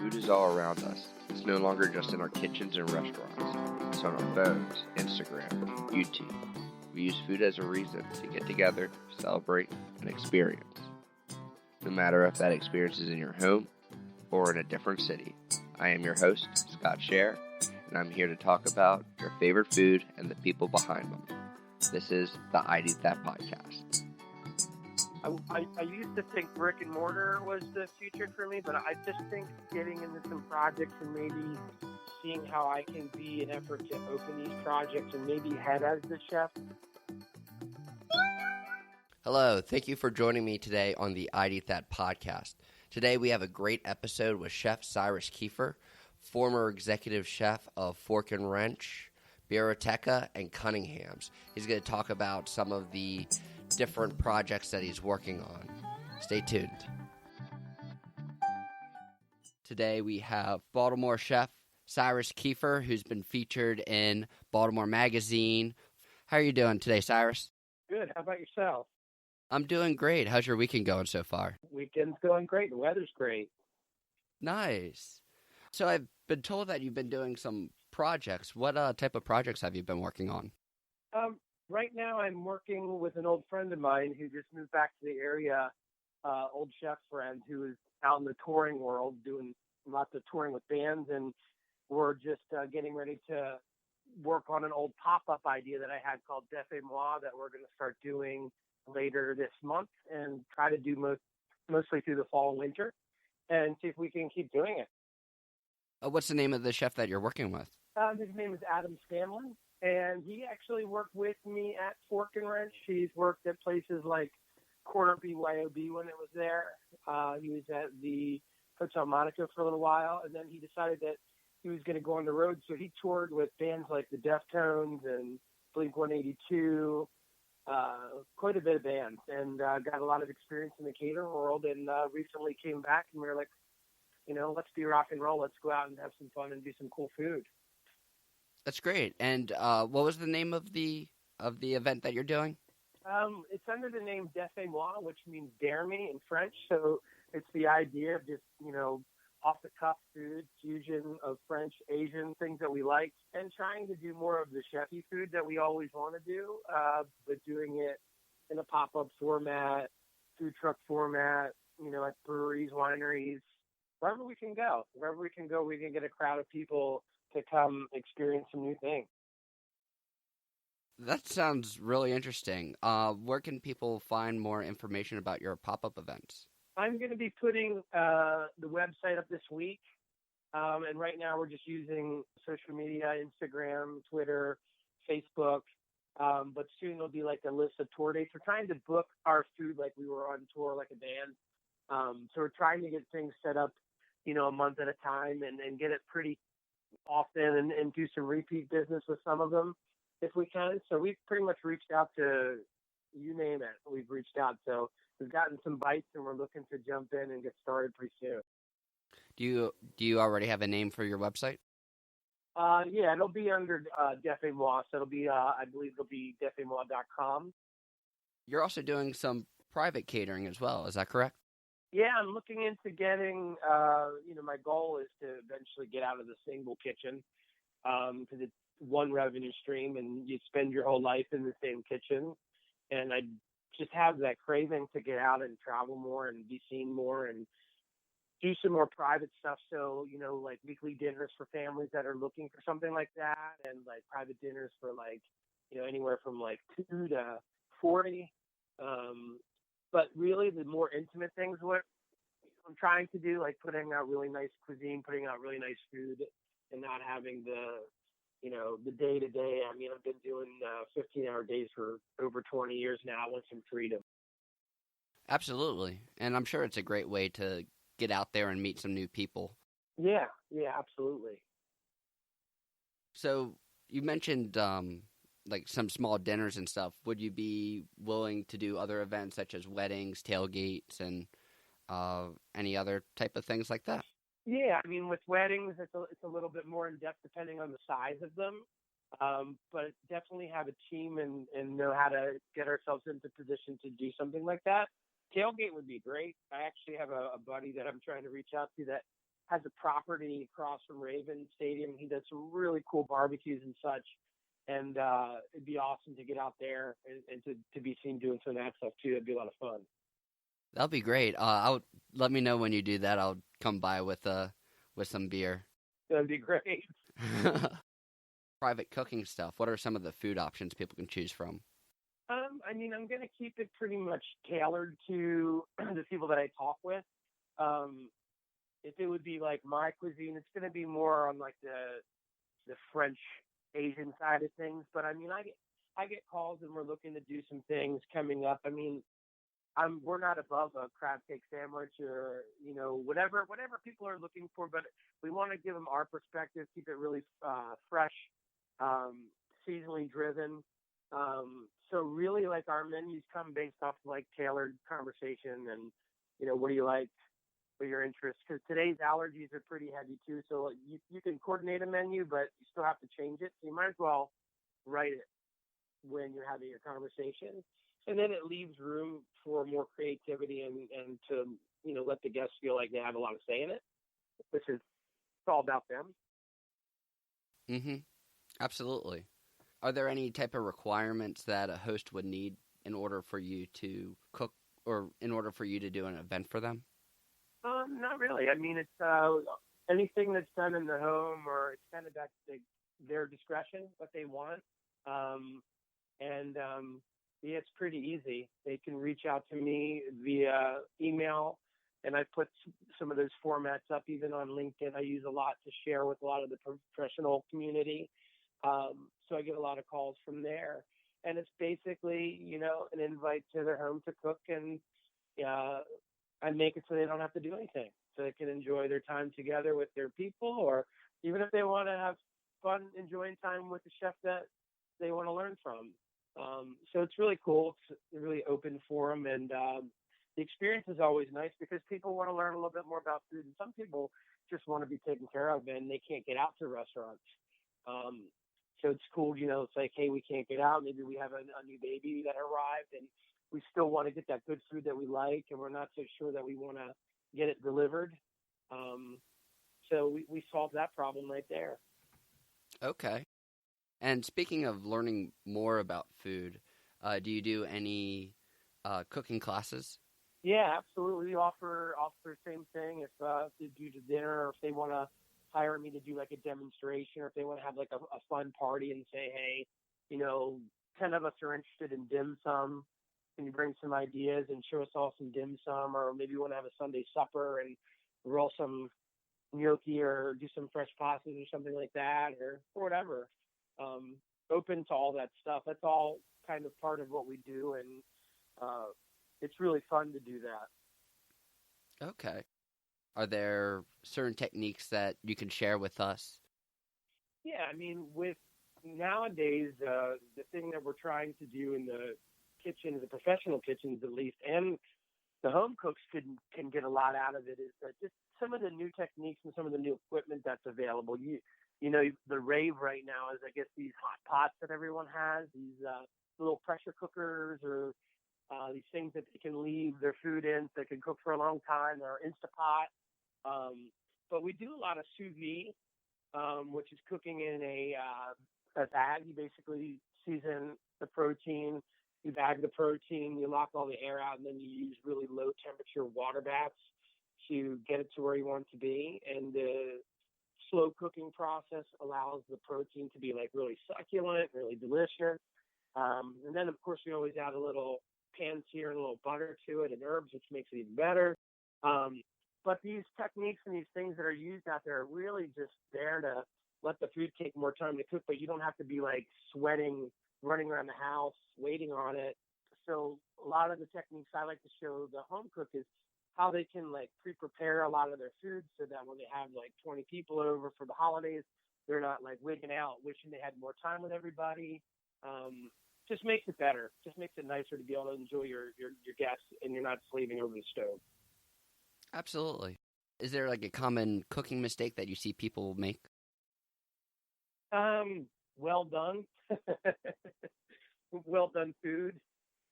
Food is all around us. It's no longer just in our kitchens and restaurants. It's on our phones, Instagram, YouTube. We use food as a reason to get together, celebrate, and experience. No matter if that experience is in your home or in a different city. I am your host, Scott Scher, and I'm here to talk about your favorite food and the people behind them. This is the I'd Eat That podcast. I used to think brick and mortar was the future for me, but I just think getting into some projects and maybe seeing how I can be an effort to open these projects and maybe head as the chef. Hello, thank you for joining me today on the I'd Eat That podcast. Today we have a great episode with Chef Cyrus Keefer, former executive chef of Fork and Wrench, Biblioteca, and Cunningham's. He's going to talk about some of the different projects that he's working on. Stay tuned. Today we have Baltimore Chef Cyrus Keefer, who's been featured in Baltimore Magazine. How are you doing today, Cyrus? Good. How about yourself? I'm doing great. How's your weekend going so far? Weekend's going great. The weather's great. Nice. So I've been told that you've been doing some projects. What type of projects have you been working on? Right now I'm working with an old friend of mine who just moved back to the area, old chef friend who is out in the touring world doing lots of touring with bands, and we're just getting ready to work on an old pop-up idea that I had called Defe Moi that we're going to start doing later this month and try to do mostly through the fall and winter and see if we can keep doing it. What's the name of the chef that you're working with? His name is Adam Scanlon, and he actually worked with me at Fork and Wrench. He's worked at places like Corner BYOB when it was there. He was at the Hotel Monaco for a little while, and then he decided that he was going to go on the road, so he toured with bands like the Deftones and Blink-182, quite a bit of bands, and got a lot of experience in the catering world, and recently came back, and we were like, let's do rock and roll. Let's go out and have some fun and do some cool food. That's great. And what was the name of the event that you're doing? It's under the name Defe Moi, which means dare me in French. So it's the idea of just, off-the-cuff food, fusion of French, Asian, things that we like, and trying to do more of the chefy food that we always want to do, but doing it in a pop-up format, food truck format, at breweries, wineries, wherever we can go. Wherever we can go, we can get a crowd of people to come experience some new things. That sounds really interesting. Where can people find more information about your pop-up events? I'm going to be putting the website up this week, and right now we're just using social media, Instagram, Twitter, Facebook, but soon there'll be like a list of tour dates. We're trying to book our food like we were on tour like a band, so we're trying to get things set up, a month at a time and get it pretty often and do some repeat business with some of them if we can. So we've pretty much reached out to, you name it, we've reached out. So we've gotten some bites and we're looking to jump in and get started pretty soon. Do you already have a name for your website? Yeah, it'll be under Defe Moi. So it'll be, I believe it'll be defemois.com. You're also doing some private catering as well. Is that correct? Yeah, I'm looking into getting, my goal is to eventually get out of the single kitchen because it's one revenue stream and you spend your whole life in the same kitchen. And I just have that craving to get out and travel more and be seen more and do some more private stuff. So, like weekly dinners for families that are looking for something like that, and like private dinners for like, anywhere from like 2 to 40. But really the more intimate things, what I'm trying to do, like putting out really nice cuisine, putting out really nice food, and not having the day-to-day. I mean, I've been doing 15-hour days for over 20 years now. I want some freedom. Absolutely. And I'm sure it's a great way to get out there and meet some new people. Yeah, absolutely. So you mentioned like some small dinners and stuff. Would you be willing to do other events such as weddings, tailgates, and any other type of things like that? Yeah, I mean, with weddings, it's a little bit more in depth depending on the size of them. But definitely have a team and know how to get ourselves into position to do something like that. Tailgate would be great. I actually have a buddy that I'm trying to reach out to that has a property across from Raven Stadium. He does some really cool barbecues and such. And it'd be awesome to get out there and to be seen doing some of that stuff too. It'd be a lot of fun. That'll be great. Let me know when you do that. I'll come by with some beer. That'd be great. Private cooking stuff. What are some of the food options people can choose from? I mean, I'm going to keep it pretty much tailored to the people that I talk with. If it would be like my cuisine, it's going to be more on like the French Asian side of things. But I mean, I get calls and we're looking to do some things coming up. I mean, we're not above a crab cake sandwich or, whatever people are looking for, but we want to give them our perspective, keep it really fresh, seasonally driven. So really, like, our menus come based off of, like, tailored conversation and, what do you like, what are your interests? Because today's allergies are pretty heavy too. So you can coordinate a menu, but you still have to change it. So you might as well write it when you're having your conversation. And then it leaves room for more creativity and to, let the guests feel like they have a lot of say in it, which is it's all about them. Mm-hmm. Absolutely. Are there any type of requirements that a host would need in order for you to cook or in order for you to do an event for them? Not really. I mean, it's anything that's done in the home or it's kind of back to their discretion, what they want. Yeah, it's pretty easy. They can reach out to me via email, and I put some of those formats up even on LinkedIn. I use a lot to share with a lot of the professional community. So I get a lot of calls from there. And it's basically, an invite to their home to cook, and I make it so they don't have to do anything. So they can enjoy their time together with their people, or even if they want to have fun enjoying time with the chef that they want to learn from. So it's really cool. It's really open for them. And the experience is always nice because people want to learn a little bit more about food. And some people just want to be taken care of and they can't get out to restaurants. So it's cool, it's like, hey, we can't get out. Maybe we have a new baby that arrived and we still want to get that good food that we like, and we're not so sure that we want to get it delivered. So we solved that problem right there. Okay. And speaking of learning more about food, do you do any cooking classes? Yeah, absolutely. We offer the same thing. If they do the dinner, or if they want to hire me to do like a demonstration, or if they want to have like a fun party and say, hey, 10 of us are interested in dim sum. Can you bring some ideas and show us all some dim sum? Or maybe you want to have a Sunday supper and roll some gnocchi or do some fresh pastas or something like that, or whatever. Open to all that stuff. That's all kind of part of what we do, and it's really fun to do that. Okay. Are there certain techniques that you can share with us? Yeah, I mean, with nowadays, the thing that we're trying to do in the kitchen, the professional kitchens at least, and the home cooks can get a lot out of it, is that just some of the new techniques and some of the new equipment that's available. The rave right now is, I guess, these hot pots that everyone has, these little pressure cookers, or these things that they can leave their food in so they can cook for a long time, or Instapot. But we do a lot of sous vide, which is cooking in a bag. You basically season the protein, you bag the protein, you lock all the air out, and then you use really low temperature water baths to get it to where you want it to be. And the slow cooking process allows the protein to be like really succulent, really delicious. And then of course we always add a little pan sear and a little butter to it and herbs, which makes it even better. But these techniques and these things that are used out there are really just there to let the food take more time to cook, but you don't have to be like sweating, running around the house, waiting on it. So a lot of the techniques I like to show the home cook is how they can like pre-prepare a lot of their food so that when they have like 20 people over for the holidays, they're not like wigging out, wishing they had more time with everybody. Just makes it better. Just makes it nicer to be able to enjoy your guests and you're not slaving over the stove. Absolutely. Is there like a common cooking mistake that you see people make? Well done. Well done food.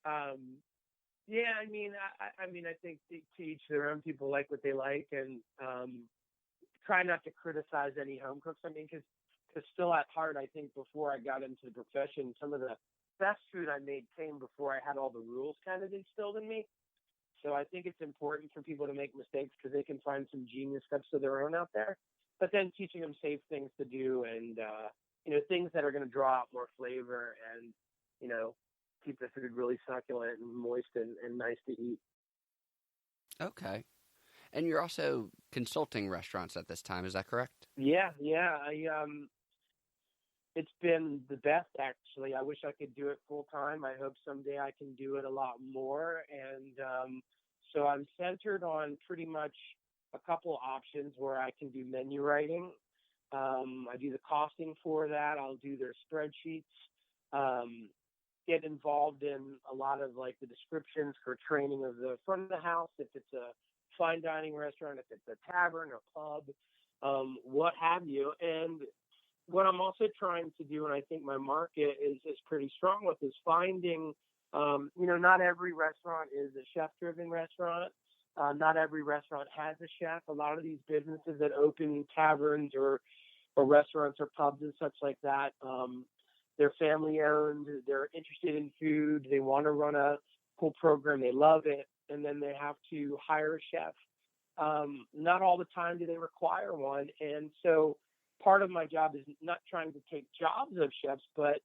Yeah, I mean, I think to each their own. People like what they like, and try not to criticize any home cooks. I mean, because still at heart, I think before I got into the profession, some of the best food I made came before I had all the rules kind of instilled in me. So I think it's important for people to make mistakes because they can find some genius steps of their own out there. But then teaching them safe things to do and, things that are going to draw out more flavor and, keep the food really succulent and moist and nice to eat. Okay. And you're also consulting restaurants at this time, is that correct? Yeah. It's been the best, actually. I wish I could do it full time. I hope someday I can do it a lot more. And so I'm centered on pretty much a couple options where I can do menu writing. I do the costing for that. I'll do their spreadsheets. Get involved in a lot of like the descriptions for training of the front of the house, if it's a fine dining restaurant, if it's a tavern or pub, what have you. And what I'm also trying to do, and I think my market is pretty strong with, is finding, not every restaurant is a chef-driven restaurant. Not every restaurant has a chef. A lot of these businesses that open taverns or restaurants or pubs and such like that, they're family-owned. They're interested in food. They want to run a cool program. They love it, and then they have to hire a chef. Not all the time do they require one, and so part of my job is not trying to take jobs of chefs, but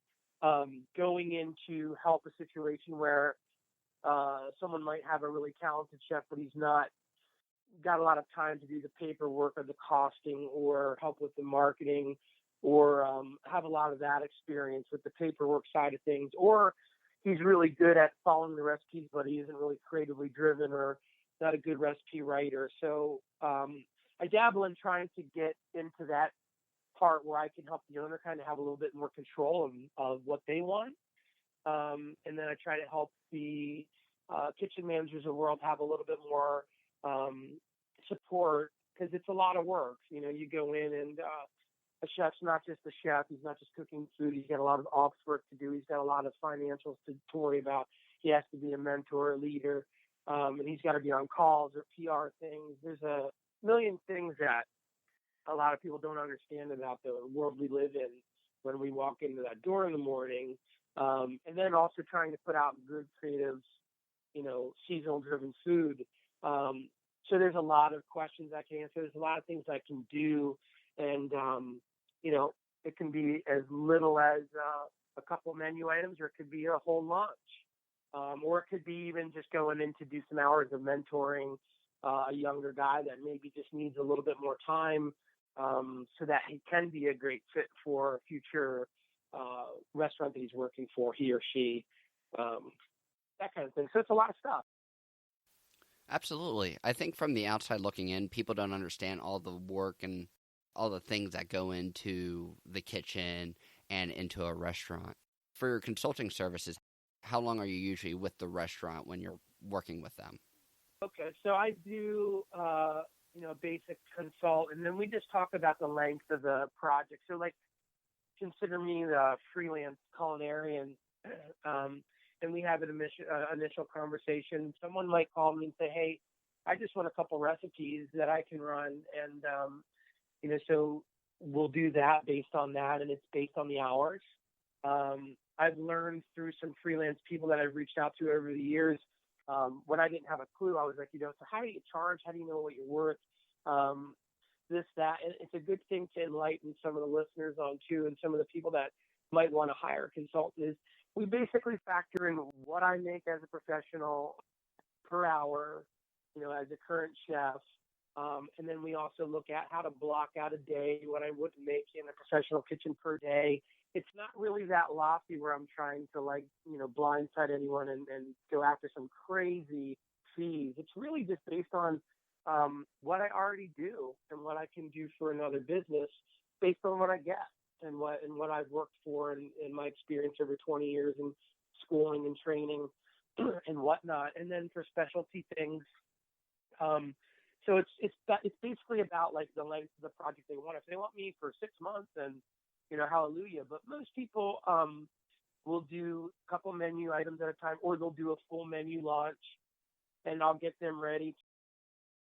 going in to help a situation where someone might have a really talented chef, but he's not got a lot of time to do the paperwork or the costing or help with the marketing or have a lot of that experience with the paperwork side of things. Or he's really good at following the recipes, but he isn't really creatively driven or not a good recipe writer. So I dabble in trying to get into that part where I can help the owner kind of have a little bit more control of what they want. And then I try to help the kitchen managers of the world have a little bit more support, because it's a lot of work. You go in and a chef's not just a chef. He's not just cooking food. He's got a lot of ops work to do. He's got a lot of financials to worry about. He has to be a mentor, a leader, and he's got to be on calls or PR things. There's a million things that a lot of people don't understand about the world we live in when we walk into that door in the morning. And then also trying to put out good, creative, seasonal driven food. So there's a lot of questions I can answer. There's a lot of things I can do. And, it can be as little as a couple menu items, or it could be a whole lunch. Or it could be even just going in to do some hours of mentoring a younger guy that maybe just needs a little bit more time, so that he can be a great fit for a future restaurant that he's working for, he or she, that kind of thing. So it's a lot of stuff. Absolutely. I think from the outside looking in, people don't understand all the work and all the things that go into the kitchen and into a restaurant. For your consulting services, how long are you usually with the restaurant when you're working with them? Okay, so I do, basic consult, and then we just talk about the length of the project. So, consider me the freelance culinarian, and we have an initial conversation. Someone might call me and say, hey, I just want a couple recipes that I can run, and, so we'll do that based on that, and it's based on the hours. I've learned through some freelance people that I've reached out to over the years, when I didn't have a clue, I was like, so how do you charge? How do you know what you're worth? This, that. And it's a good thing to enlighten some of the listeners on too, and some of the people that might want to hire a consultant, is we basically factor in what I make as a professional per hour, as a current chef. And then we also look at how to block out a day, what I would make in a professional kitchen per day. It's not really that lofty where I'm trying to blindside anyone and go after some crazy fees. It's really just based on what I already do and what I can do for another business based on what I get and what I've worked for in my experience over 20 years in schooling and training and whatnot. And then for specialty things, so it's basically about the length of the project they want. If they want me for 6 months, then hallelujah. But most people will do a couple menu items at a time, or they'll do a full menu launch, and I'll get them ready